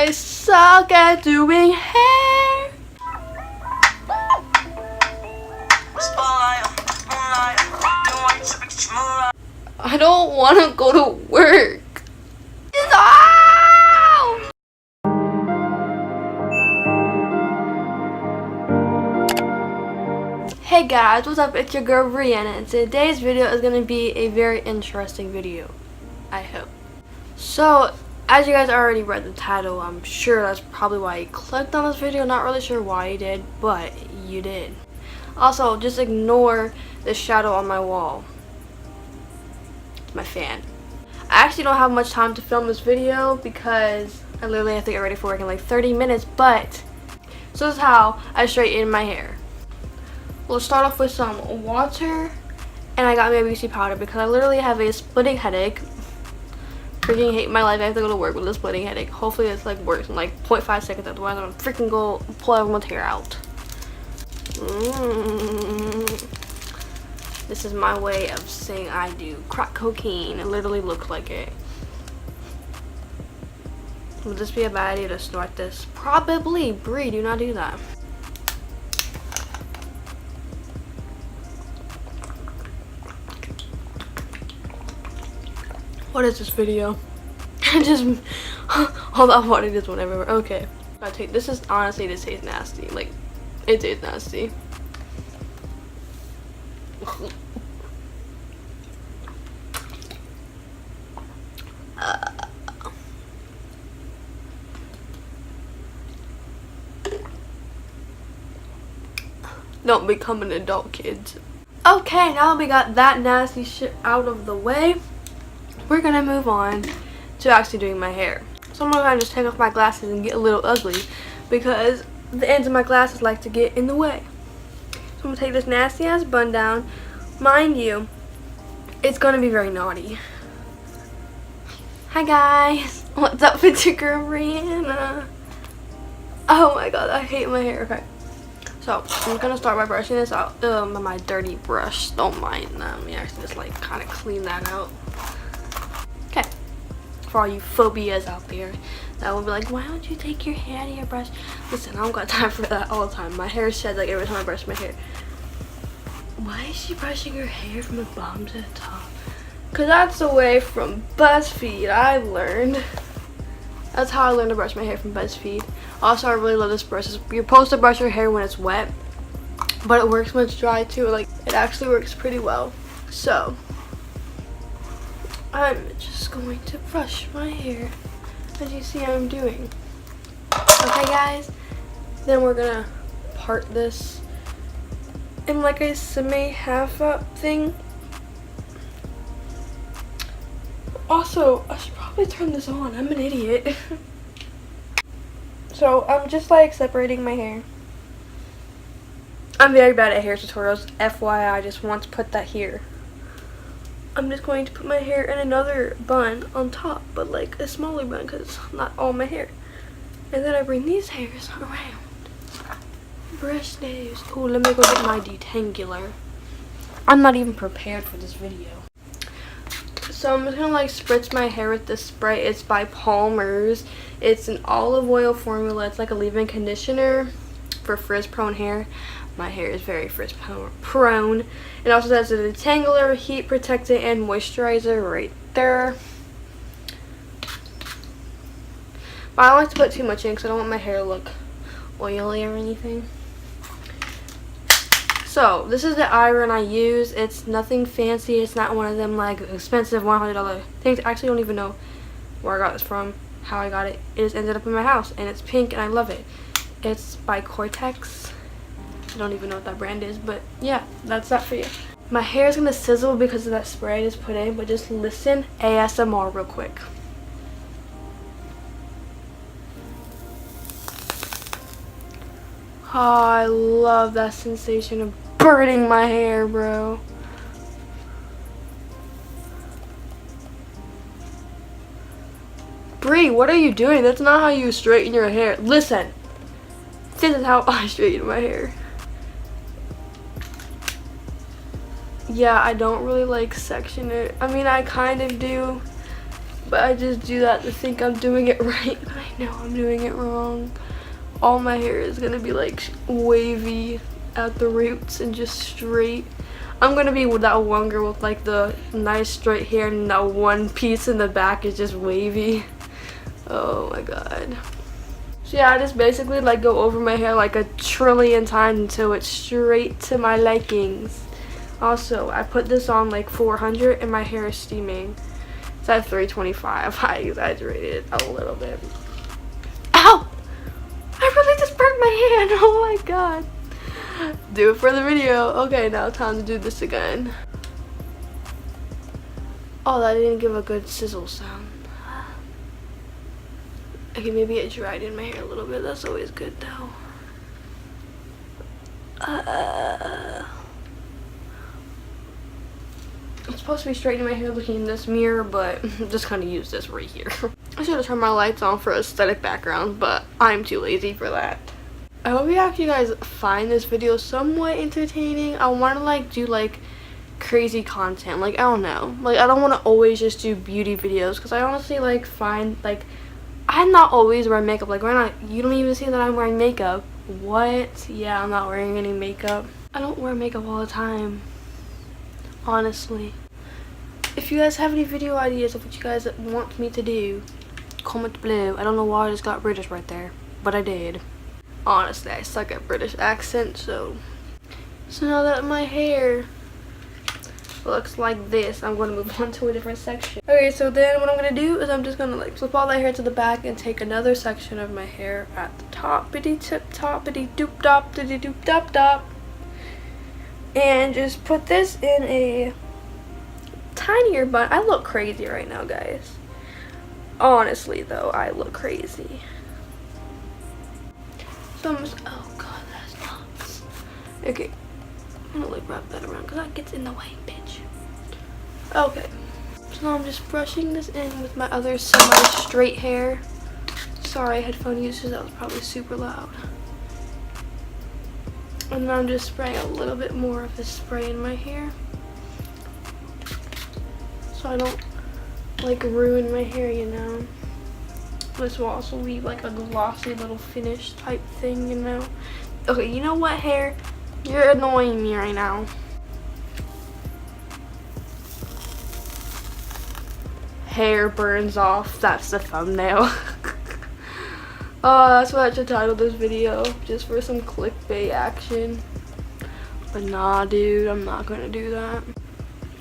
I suck at doing hair. I don't want to go to work. Ow! Hey guys, what's up? It's your girl Brianna, and today's video is going to be a very interesting video, I hope. So, as you guys already read the title, I'm sure that's probably why you clicked on this video. Not really sure why you did, but you did. Also, just ignore the shadow on my wall. It's my fan. I actually don't have much time to film this video because I literally have to get ready for work in like 30 minutes, but so this is how I straighten my hair. We'll start off with some water, and I got my BC powder because I literally have a splitting headache. Freaking hate my life. I have to go to work with a splitting headache. Hopefully it's like works in like 0.5 seconds, otherwise I'm gonna freaking go pull everyone's hair out. This is my way of saying I do crack cocaine. It literally looks like it. Would this be a bad idea to snort this? Probably. Brie, do not do that. What is this video? Just all that water just went everywhere. Okay. I take this is honestly, this tastes nasty. Like, it tastes nasty. Don't become an adult, kids. Okay, now that we got that nasty shit out of the way, we're gonna move on to actually doing my hair. So I'm gonna just take off my glasses and get a little ugly because the ends of my glasses like to get in the way. So I'm gonna take this nasty ass bun down. Mind you, it's gonna be very naughty. Hi guys, what's up with your girl Brianna? Oh my god, I hate my hair. Okay, so I'm gonna start by brushing this out with my dirty brush. Don't mind that. Let me actually just like kind of clean that out. Okay, for all you phobias out there that will be like, why don't you take your hair out of your brush? Listen, I don't got time for that all the time. My hair sheds like every time I brush my hair. Why is she brushing her hair from the bottom to the top? Because that's the way from BuzzFeed I learned. That's how I learned to brush my hair from BuzzFeed. Also, I really love this brush. You're supposed to brush your hair when it's wet, but it works when it's dry too. Like, it actually works pretty well. So I'm just going to brush my hair as you see I'm doing. Okay guys, then we're gonna part this in like a semi half up thing. Also, I should probably turn this on. I'm an idiot. So I'm just like separating my hair. I'm very bad at hair tutorials, FYI. I just want to put that here. I'm just going to put my hair in another bun on top, but like a smaller bun because not all my hair. And then I bring these hairs around. Brush those. Oh, let me go get my detangler. I'm not even prepared for this video. So I'm just gonna like spritz my hair with this spray. It's by Palmer's. It's an olive oil formula. It's like a leave-in conditioner for frizz-prone hair. My hair is very frizz-prone. It also has a detangler, heat protectant, and moisturizer right there. But I don't like to put too much in because I don't want my hair to look oily or anything. So this is the iron I use. It's nothing fancy. It's not one of them like expensive $100 things. I actually don't even know where I got this from, how I got it. It just ended up in my house and it's pink and I love it. It's by Cortex. I don't even know what that brand is, but yeah, that's that for you. My hair is gonna sizzle because of that spray I just put in, but just listen ASMR real quick. Oh, I love that sensation of burning my hair, bro. Brie, what are you doing? That's not how you straighten your hair. Listen, this is how I straighten my hair. Yeah, I don't really like section it. I mean, I kind of do, But I just do that to think I'm doing it right, but I know I'm doing it wrong. All my hair is gonna be like wavy at the roots and just straight. I'm gonna be with that one girl with like the nice straight hair and that one piece in the back is just wavy. Oh my god. So yeah, I just basically like go over my hair like a trillion times until it's straight to my likings. Also, I put this on like 400 and my hair is steaming. It's at 325. I exaggerated a little bit. Ow! I really just burnt my hand. Oh my god. Do it for the video. Okay, now time to do this again. Oh, that didn't give a good sizzle sound. Okay, maybe it dried in my hair a little bit. That's always good though. I'm supposed to be straightening my hair looking in this mirror, but I'm just kind of use this right here. I should have turned my lights on for aesthetic background, but I'm too lazy for that. I hope you guys find this video somewhat entertaining. I want to like do like crazy content. Like, I don't know. Like, I don't want to always just do beauty videos because I honestly like find like I'm not always wearing makeup. Like right now, you don't even see that I'm wearing makeup. What? Yeah, I'm not wearing any makeup. I don't wear makeup all the time, honestly. If you guys have any video ideas of what you guys want me to do, comment below. I don't know why I just got British right there, but I did. Honestly, I suck at British accent, so now that my hair looks like this, I'm going to move on to a different section. Okay, so then what I'm going to do is I'm just going to like flip all that hair to the back and take another section of my hair at the top, bitty tip top, bitty doop dop, bitty doop dop dop, and just put this in a tinier bun. I look crazy right now, guys. Honestly though, I look crazy. So I'm just, oh god, that's nuts. Okay, I'm gonna like wrap that around because that gets in the way, bitch. Okay, so now I'm just brushing this in with my other semi-straight hair. Sorry, headphone users, that was probably super loud. And now I'm just spraying a little bit more of this spray in my hair, so I don't like ruin my hair, you know. This will also leave like a glossy little finish type thing, you know. Okay, you know what, hair? You're annoying me right now. Hair burns off. That's the thumbnail. Oh, that's what I should title this video, just for some clickbait action. But nah, dude, I'm not gonna do that.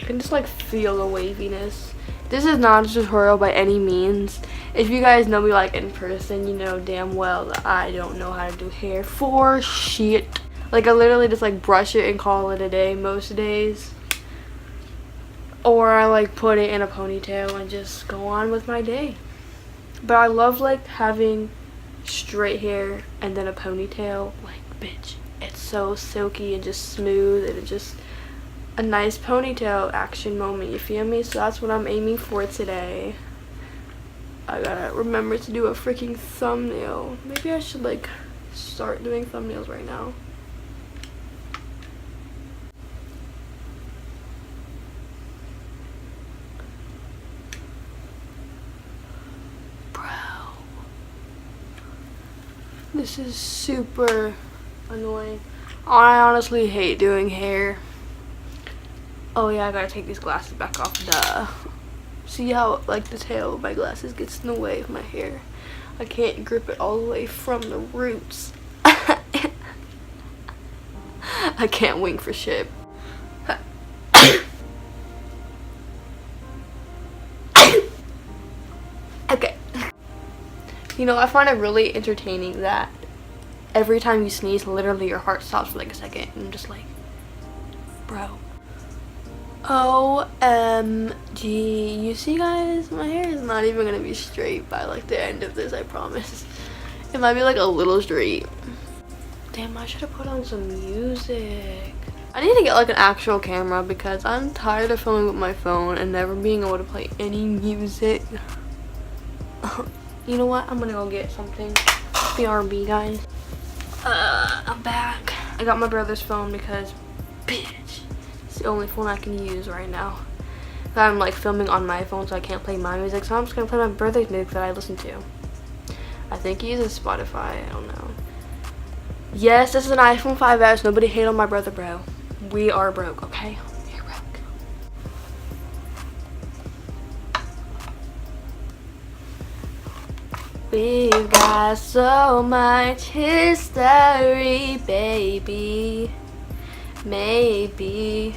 I can just like feel the waviness. This is not a tutorial by any means. If you guys know me like in person, you know damn well that I don't know how to do hair for shit. Like, I literally just like brush it and call it a day most days. Or I like put it in a ponytail and just go on with my day. But I love like having straight hair and then a ponytail. Like, bitch, it's so silky and just smooth, and it's just a nice ponytail action moment, you feel me? So that's what I'm aiming for today. I gotta remember to do a freaking thumbnail. Maybe I should like start doing thumbnails right now. Bro, this is super annoying. I honestly hate doing hair. Oh yeah, I gotta take these glasses back off. Duh. See how like the tail of my glasses gets in the way of my hair? I can't grip it all the way from the roots. I can't wink for shit. Okay. You know, I find it really entertaining that every time you sneeze, literally your heart stops for like a second, and I'm just like, bro. OMG. You see, guys, my hair is not even gonna be straight by like the end of this, I promise. It might be like a little straight. Damn, I should have put on some music. I need to get like an actual camera because I'm tired of filming with my phone and never being able to play any music. You know what? I'm gonna go get something. BRB, guys. I'm back. I got my brother's phone because, bitch, it's the only phone I can use right now. I'm like filming on my phone, so I can't play my music. So I'm just gonna play my brother's music that I listen to. I think he uses Spotify. I don't know. Yes, this is an iPhone 5S. Nobody hate on my brother, bro. We are broke, okay? We're broke. We've got so much history, baby. Maybe.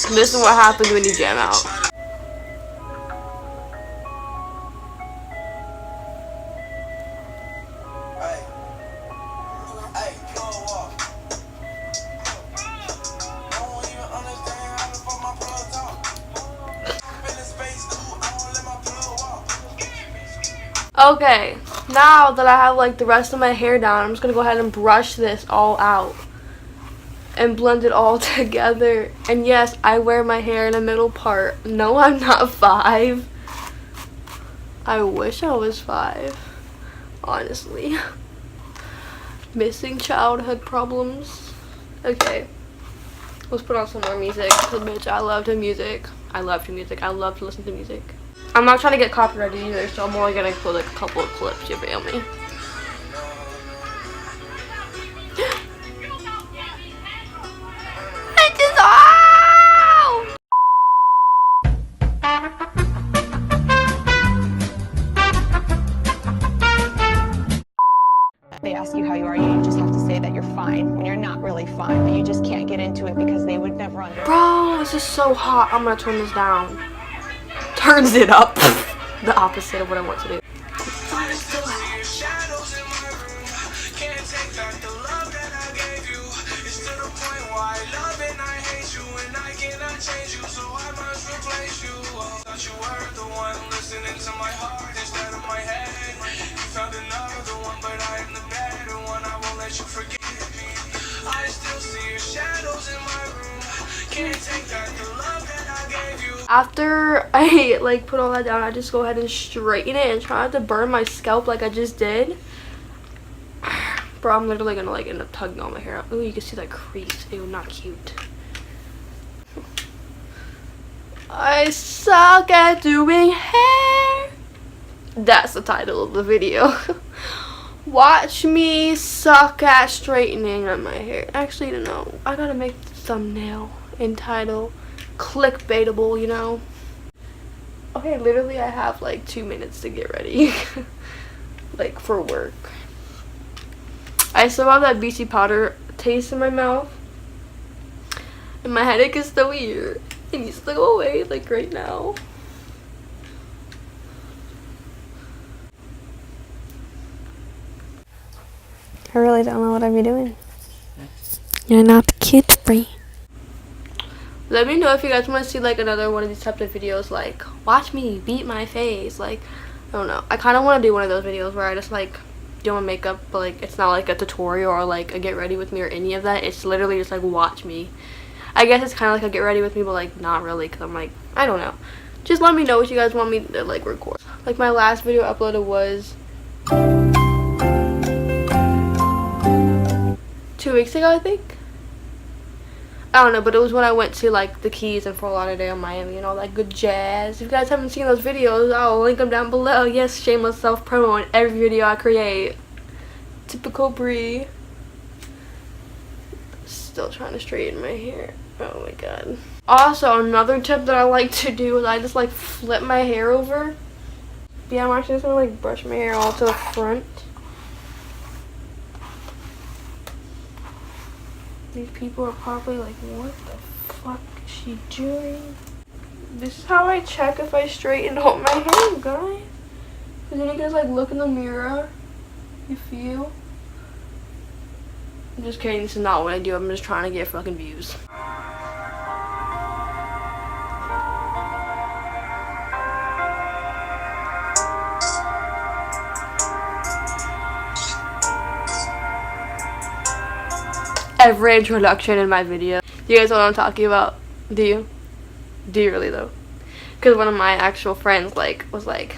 This is what happens when you jam out. Okay, now that I have like the rest of my hair down, I'm just gonna go ahead and brush this all out and blend it all together. And yes, I wear my hair in the middle part. No, I'm not 5. I wish I was 5, honestly. Missing childhood problems. Okay, let's put on some more music. Cause bitch, I love to music. I love to music. I love to listen to music. I'm not trying to get copyrighted either, so I'm only gonna include like a couple of clips, you feel me? I just, oh! They ask you how you are, you just have to say that you're fine when you're not really fine, but you just can't get into it because they would never understand. Bro, this is so hot. I'm gonna turn this down. Turns it up. The opposite of what I want to do. After I like put all that down, I just go ahead and straighten it and try not to burn my scalp like I just did. Bro, I'm literally gonna like end up tugging all my hair out. Ooh, you can see that crease. Ew, not cute. I suck at doing hair. That's the title of the video. Watch me suck at straightening my hair. Actually, no, I gotta make the thumbnail and title clickbaitable, you know. Okay, literally I have like 2 minutes to get ready. Like for work. I still have that BC powder taste in my mouth, and my headache is still here. It needs to go away like right now. I really don't know what I'd be doing. You're not the kid's brain. Let me know if you guys want to see like another one of these types of videos, like watch me beat my face. Like, I don't know, I kind of want to do one of those videos where I just like do my makeup, but like it's not like a tutorial or like a get ready with me or any of that. It's literally just like watch me. I guess it's kind of like a get ready with me, but like not really, because I'm like, I don't know. Just let me know what you guys want me to like record. Like my last video uploaded was 2 weeks ago, I think. I don't know, but it was when I went to like the Keys and Fort Lauderdale, Miami, and all that good jazz. If you guys haven't seen those videos, I'll link them down below. Yes, shameless self-promo in every video I create. Typical Brie. Still trying to straighten my hair. Oh my god. Also, another tip that I like to do is I just like flip my hair over. Yeah, I'm actually just gonna like brush my hair all to the front. These people are probably like, what the fuck is she doing? This is how I check if I straighten out my hair, guys. Because then you guys like look in the mirror. You feel? I'm just kidding, this is not what I do. I'm just trying to get fucking views. Every introduction in my video. You guys know what I'm talking about? Do you? Do you really though? because one of my actual friends like was like,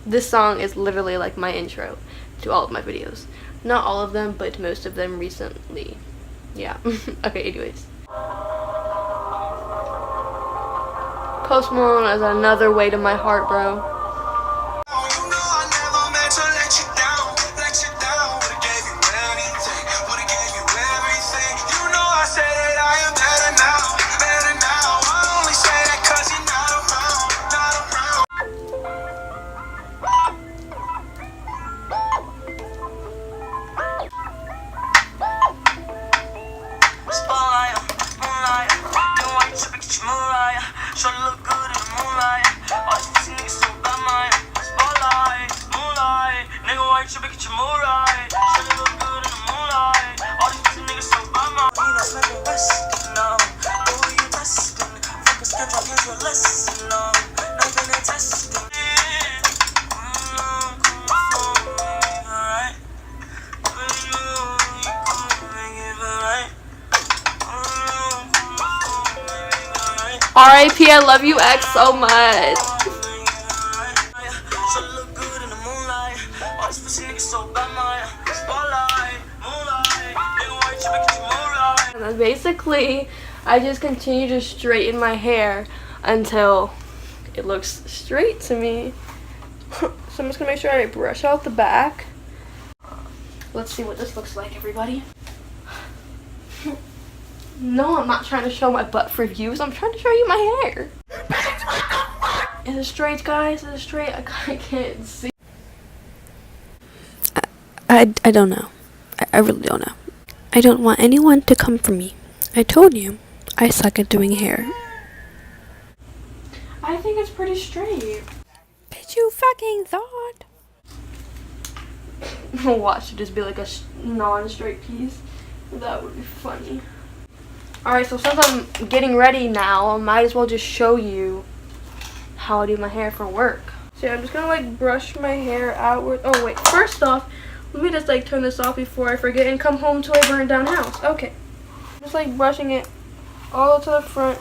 this song is literally like my intro to all of my videos. Not all of them, but most of them recently. Yeah. Okay, anyways. Post Malone is another way to my heart, bro. R.I.P. I love you, X, so much. And then basically, I just continue to straighten my hair until it looks straight to me. So I'm just gonna make sure I brush out the back. Let's see what this looks like, everybody. No, I'm not trying to show my butt for views. I'm trying to show you my hair. Is it straight, guys? Is it straight? I can't see. I don't know. I really don't know. I don't want anyone to come for me. I told you, I suck at doing hair. I think it's pretty straight. But you fucking thought. Watch it just be like a non-straight piece. That would be funny. Alright, so since I'm getting ready now, I might as well just show you how I do my hair for work. So yeah, I'm just gonna like brush my hair outward. Oh wait, first off, let me just like turn this off before I forget and come home to a burned down house. Okay. Just like brushing it all to the front.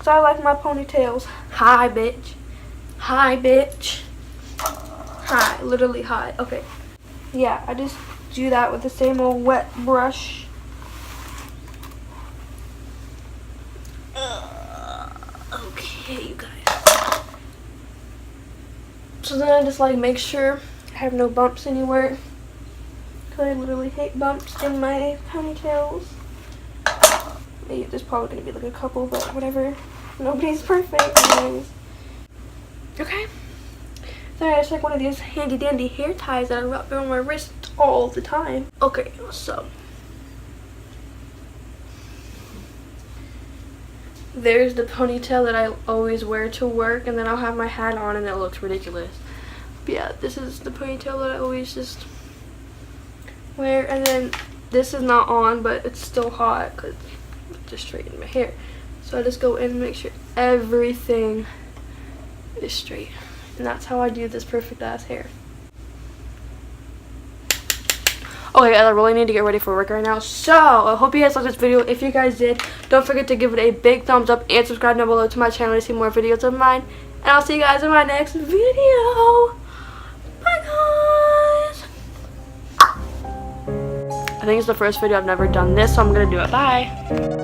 So I like my ponytails. Hi, bitch. Hi, bitch. Hi, literally hi. Okay. Yeah, I just do that with the same old wet brush. Okay, you guys. So then I just like make sure I have no bumps anywhere. Cause I literally hate bumps in my ponytails. Maybe there's probably gonna be like a couple, but whatever. Nobody's perfect. Anyways. Okay. Then I just like one of these handy dandy hair ties that I wrap around my wrist all the time. Okay, so there's the ponytail that I always wear to work, and then I'll have my hat on and it looks ridiculous. But yeah, this is the ponytail that I always just wear, and then this is not on, but it's still hot because I just straightened my hair. So I just go in and make sure everything is straight. And that's how I do this perfect ass hair. Okay, I really need to get ready for work right now. So, I hope you guys liked this video. If you guys did, don't forget to give it a big thumbs up and subscribe down below to my channel to see more videos of mine. And I'll see you guys in my next video. Bye, guys. I think it's the first video I've never done this, so I'm going to do it. Bye.